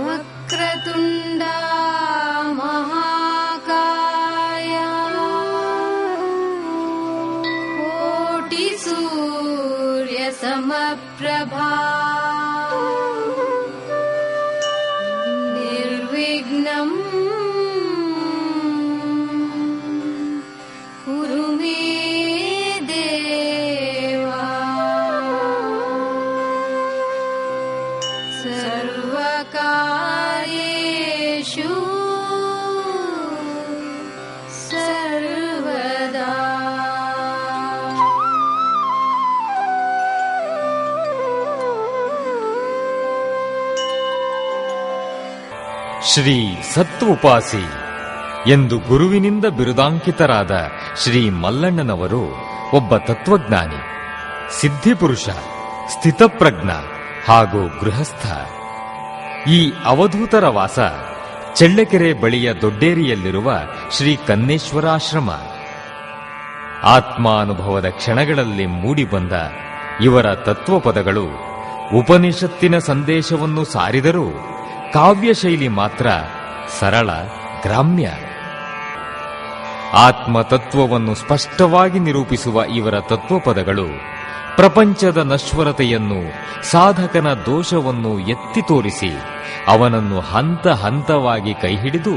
वक्रतुण्डा महाकाय कोटिसूर्यसमप्रभा निर्विघ्नं कुरु मे देवा सर्वकार्येषु सर्वदा। ಶ್ರೀ ಸತ್ವೋಪಾಸಿ ಎಂದು ಗುರುವಿನಿಂದ ಬಿರುದಾಂಕಿತರಾದ ಶ್ರೀ ಮಲ್ಲಣ್ಣನವರು ಒಬ್ಬ ತತ್ವಜ್ಞಾನಿ, ಸಿದ್ಧಿಪುರುಷ, ಸ್ಥಿತಪ್ರಜ್ಞ ಹಾಗೂ ಗೃಹಸ್ಥ. ಈ ಅವಧೂತರ ವಾಸ ಚಳ್ಳಕೆರೆ ಬಳಿಯ ದೊಡ್ಡೇರಿಯಲ್ಲಿರುವ ಶ್ರೀ ಕನ್ನೇಶ್ವರಾಶ್ರಮ. ಆತ್ಮಾನುಭವದ ಕ್ಷಣಗಳಲ್ಲಿ ಮೂಡಿಬಂದ ಇವರ ತತ್ವಪದಗಳು ಉಪನಿಷತ್ತಿನ ಸಂದೇಶವನ್ನು ಸಾರಿದರೂ ಕಾವ್ಯಶೈಲಿ ಮಾತ್ರ ಸರಳ, ಗ್ರಾಮ್ಯ. ಆತ್ಮತತ್ವವನ್ನು ಸ್ಪಷ್ಟವಾಗಿ ನಿರೂಪಿಸುವ ಇವರ ತತ್ವಪದಗಳು ಪ್ರಪಂಚದ ನಶ್ವರತೆಯನ್ನು, ಸಾಧಕನ ದೋಷವನ್ನು ಎತ್ತಿ ತೋರಿಸಿ ಅವನನ್ನು ಹಂತ ಹಂತವಾಗಿ ಕೈಹಿಡಿದು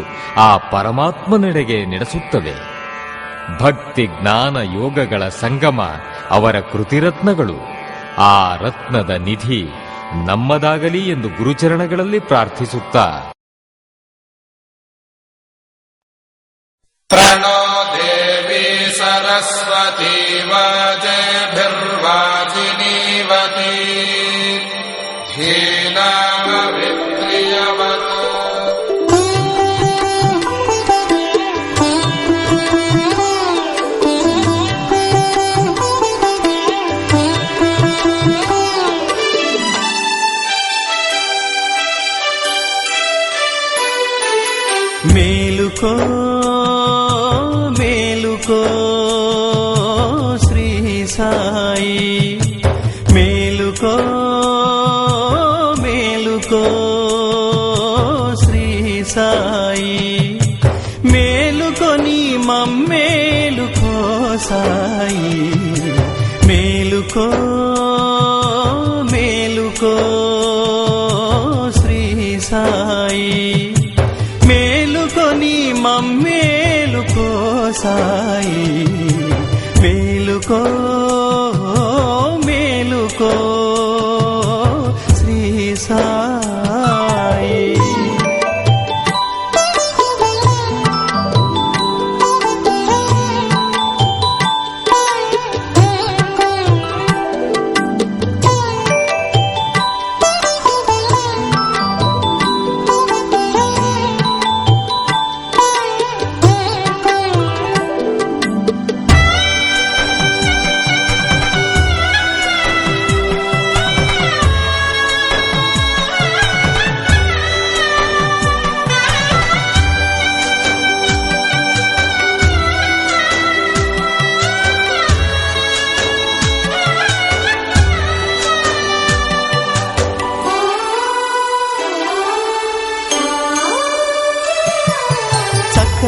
ಆ ಪರಮಾತ್ಮನೆಡೆಗೆ ನಡೆಸುತ್ತವೆ. ಭಕ್ತಿ ಜ್ಞಾನ ಯೋಗಗಳ ಸಂಗಮ ಅವರ ಕೃತಿರತ್ನಗಳು. ಆ ರತ್ನದ ನಿಧಿ ನಮ್ಮದಾಗಲಿ ಎಂದು ಗುರುಚರಣಗಳಲ್ಲಿ ಪ್ರಾರ್ಥಿಸುತ್ತಾ ಪ್ರಣೋ ದೇವಿ ಸರಸ್ವತಿ ವಾಜಭಿರ್ವಾಜಿನೀವತಿ ಧೀನಾಮವಿತ್ರಿಯವತು. ಮೇಲುಕೋ ಮೇಲುಕೋ ಶ್ರೀ ಸಾಯಿ, ಮೇಲುಕೋ ಮೇಲುಕೋ ಶ್ರೀ ಸಾಯಿ, ಮೇಲುಕೋ ನೀ ಮಮ್ಮೇಲುಕೋ ಸಾಯಿ, ಮೇಲುಕೋ ಮೇಲುಕೋ ಶ್ರೀ ಸಾಯಿ, ಮೇಲುಕೋ ನೀ ಮಮ್ಮೇಲುಕೋ ಸಾಯಿ, ಮೇಲುಕೋ ಮೇಲುಕೋ ಶ್ರೀ ಸಾಯಿ.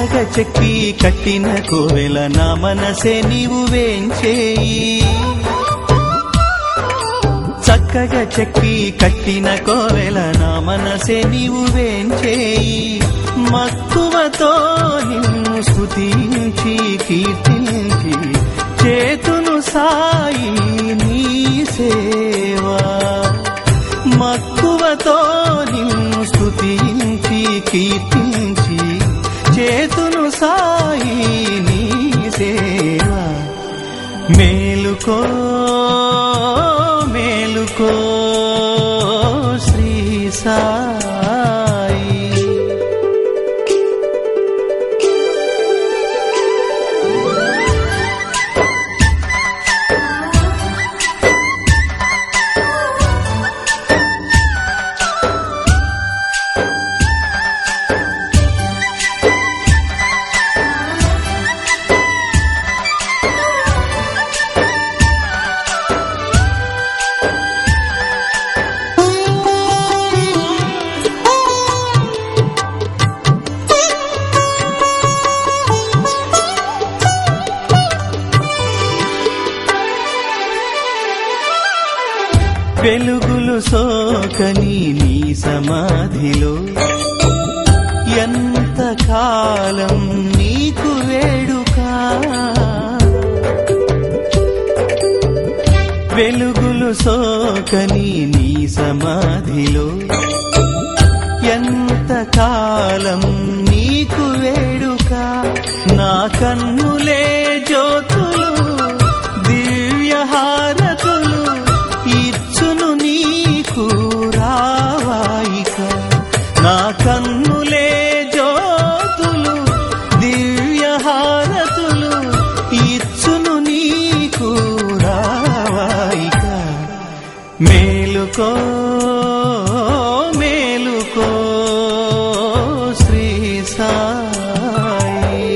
చక్కగా చెక్కి కట్టిన కోవెల నా మనసే నీవు వేంచేయి. చక్కగా చెక్కి కట్టిన కోవెల నా మనసే నీవు వేంచేయి. మక్కువతో నిన్ను స్తుతించి కీర్తించి చేతును సాయి నీ సేవా. మక్కువతో నిన్ను స్తుతించి కీర్తించి చేతును సాయి నీ సేవా. మేలుకో మేలుకో శ్రీ సాయి. వెలుగులు సోకని నీ సమాధిలో ఎంతకాలం నీకు వేడుక. వెలుగులు సోకని నీ సమాధిలో ఎంతకాలం నీకు వేడుక. నా కన్నులే జ్యోతులు దివ్యహారతులు ఇచ్చును నీకు రావాయిక. నా కన్నులే జ్యోతులు దివ్యహారతులు ఇచ్చును నీకు రావాయిక. మేలుకో మేలుకో శ్రీ సాయి.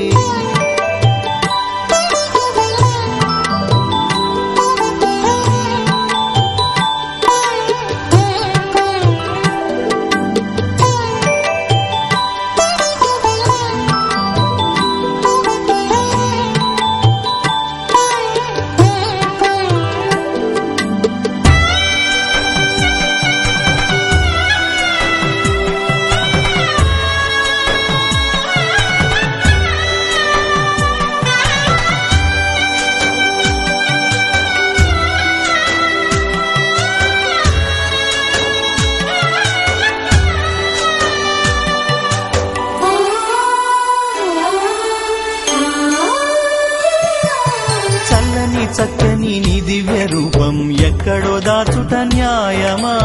చక్కని నీ దివ్య రూపం ఎక్కడో దాచుట న్యాయమా.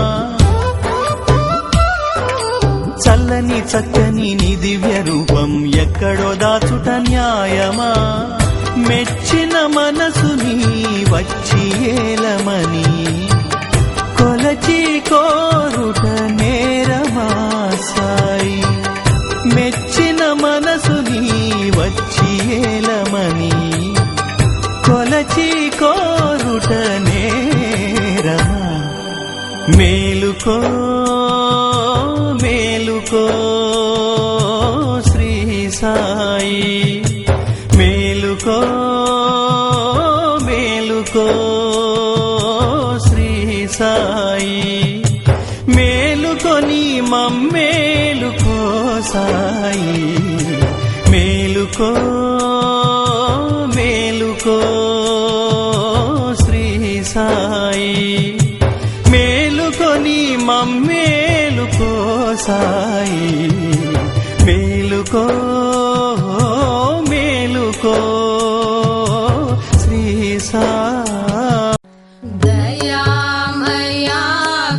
చల్లని చక్కని నీ దివ్య రూపం ఎక్కడో దాచుట న్యాయమా. మెచ్చిన మనసుని వచ్చి ఏలమని కొలచి కోరుట నేరమా సాయి. మెచ్చిన మనసుని వచ్చి ఏలమని కొలచి కోరుట నేరమా. మేలుకో మేలుకో శ్రీ సాయి. మేలుకో మేలుకో శ్రీ సాయి. మేలుకొని మమ్మేలుకో సాయి. మేలుకో మేలుకో శ్రీ సాయి. మేలుకొని మమ్మేలుకో సాయి. మేలుకో మేలుకో శ్రీ సాయి. దయామయా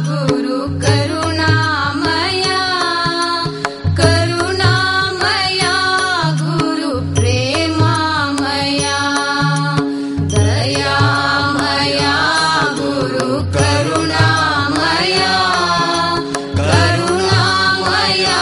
గురు కరుణామయా కరుణామయా గురు ప్రేమామయా. దయామయా గురు కరుణామయా కరుణామయా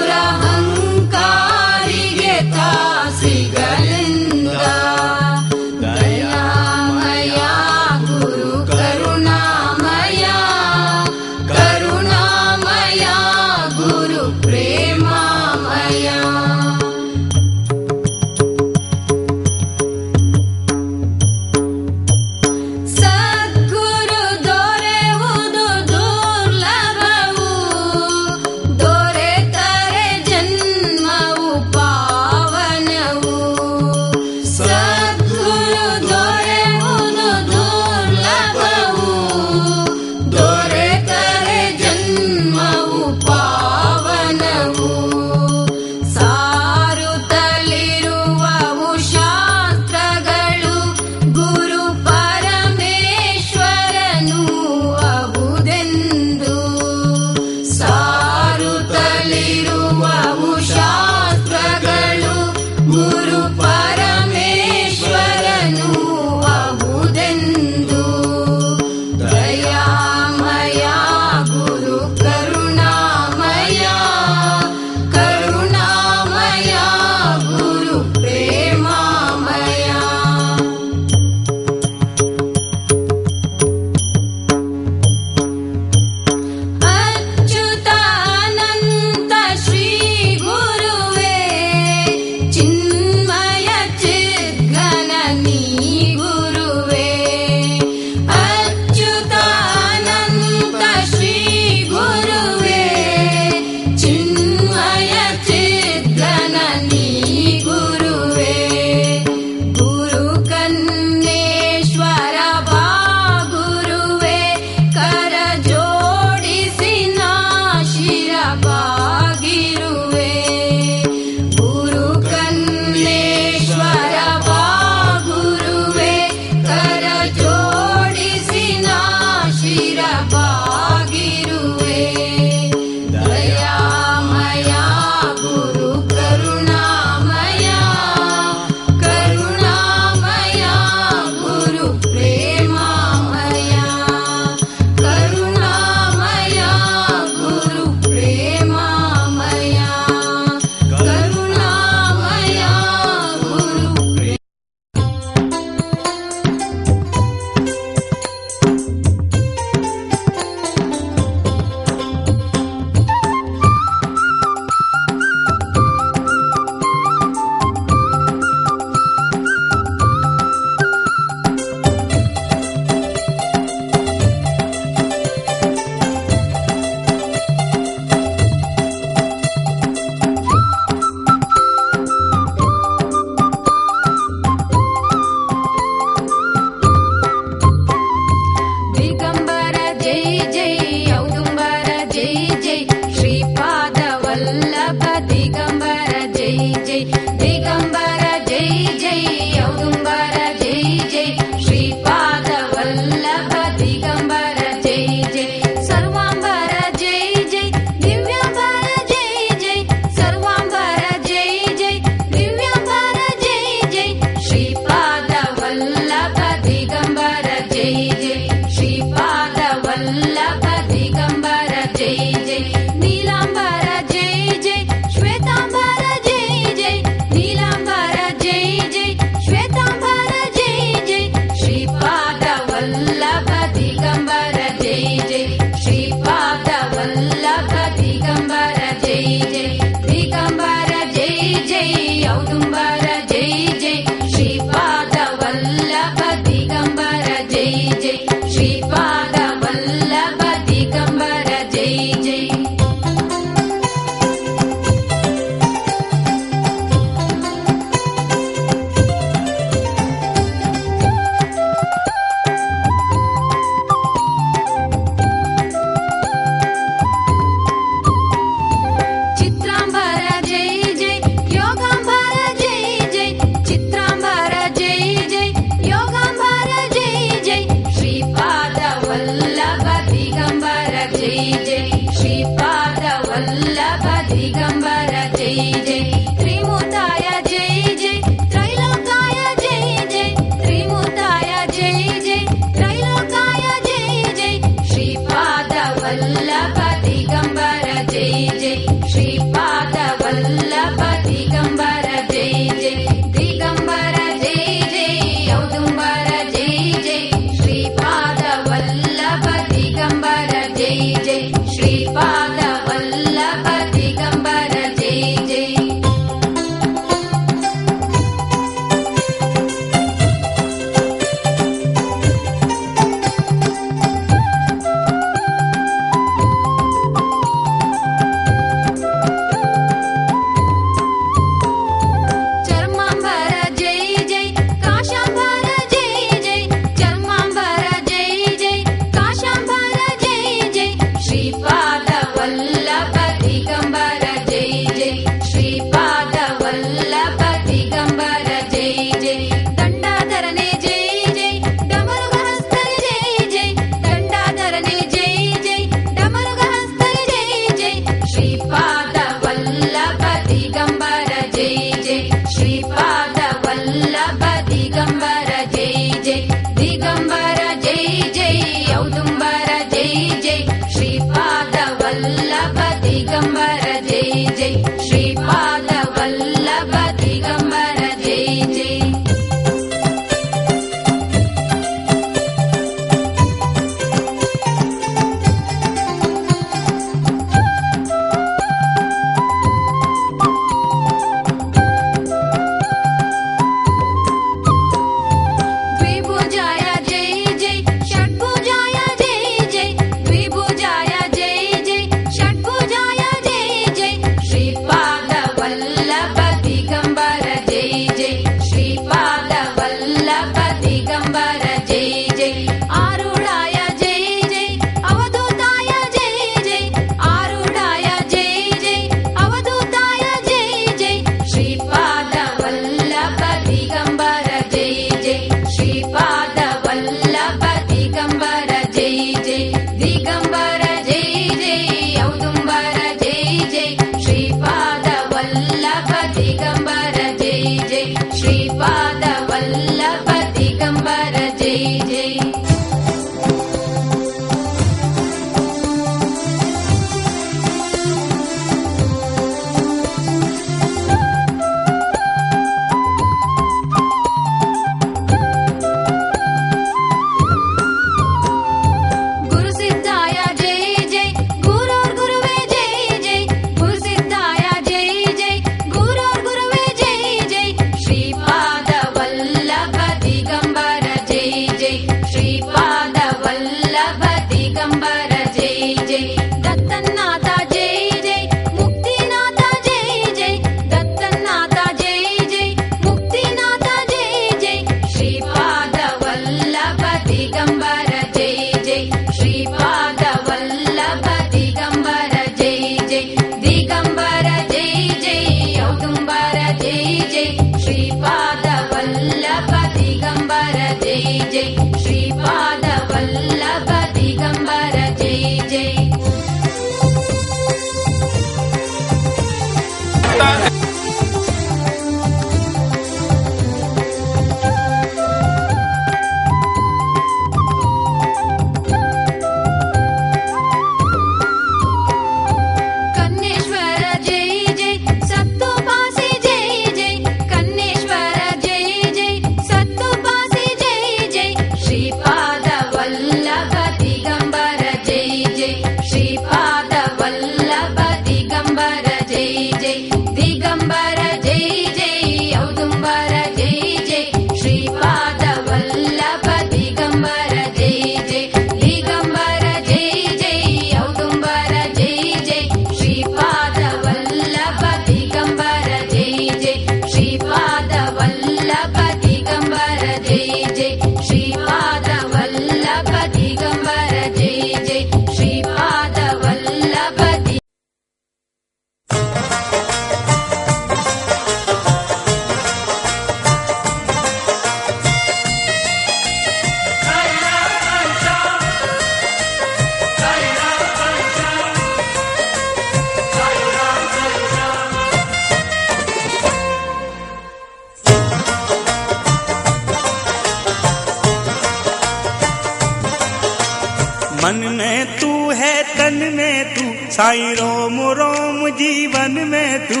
मन में तू है तन में तू, साईं रोम रोम जीवन में तू।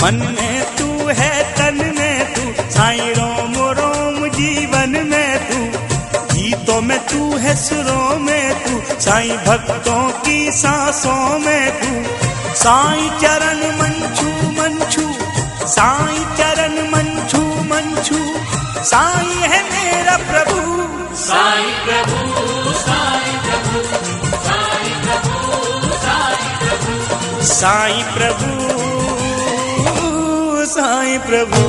मन में तू है तन में तू, साईं रोम रोम जीवन में तू। गीतों में तू है सुरों में तू, साईं भक्तों की सांसों में तू। साईं चरण मंछू मंछू, साईं चरण मंछू मंछू, साईं है मेरा प्रभु। साईं प्रभु साईं प्रभु साईं प्रभु साईं प्रभु साईं प्रभु साईं प्रभु।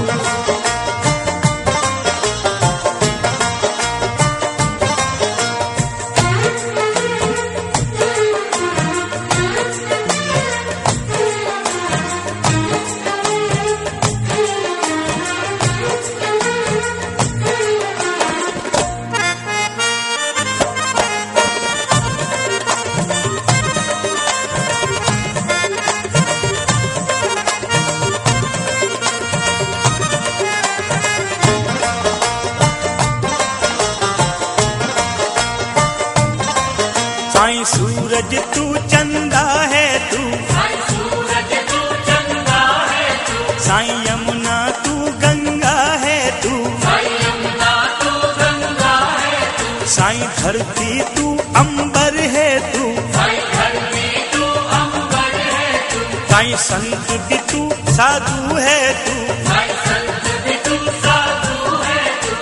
साईं सूरज तू चंदा है तू, साईं सूरज तू चंदा है तू, साईं यमुना तू गंगा है तू, साईं यमुना तू गंगा है तू, साईं धरती तू अंबर है तू, साईं धरती तू अंबर है तू, साईं संत भी तू साधु है तू, साईं संत भी तू साधु है तू।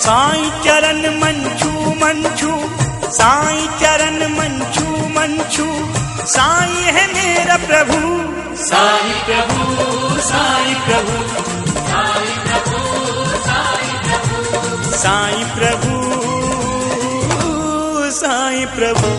साईं चरण मंछू मंछू, साईं चरण मंछू मंछू, साईं है मेरा प्रभु। साईं प्रभु साईं प्रभु साईं प्रभु साईं प्रभु साईं प्रभु साईं प्रभु।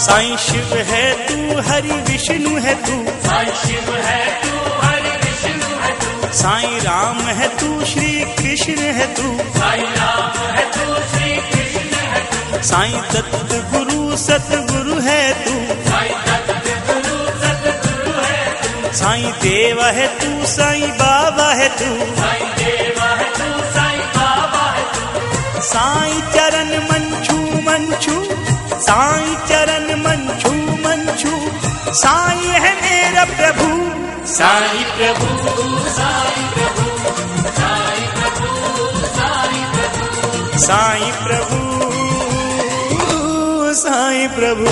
साईं शिव है तू हरि विष्णु है तू, साईं शिव है तू हरि विष्णु है तू, साईं राम है तू श्री कृष्ण है तू, साईं राम है तू श्री कृष्ण है तू, साईं दत्त गुरु सतगुरु है तू, साईं दत्त गुरु सतगुरु है तू, साईं देव है तू साईं बाबा है तू, साईं देव है तू साईं बाबा है तू। साईं चरण मंछू मंछू, साईं चरण मंछू मंछू, साईं है मेरा प्रभु। साईं प्रभु साईं प्रभु साईं प्रभु साईं प्रभु साईं प्रभु साईं प्रभु।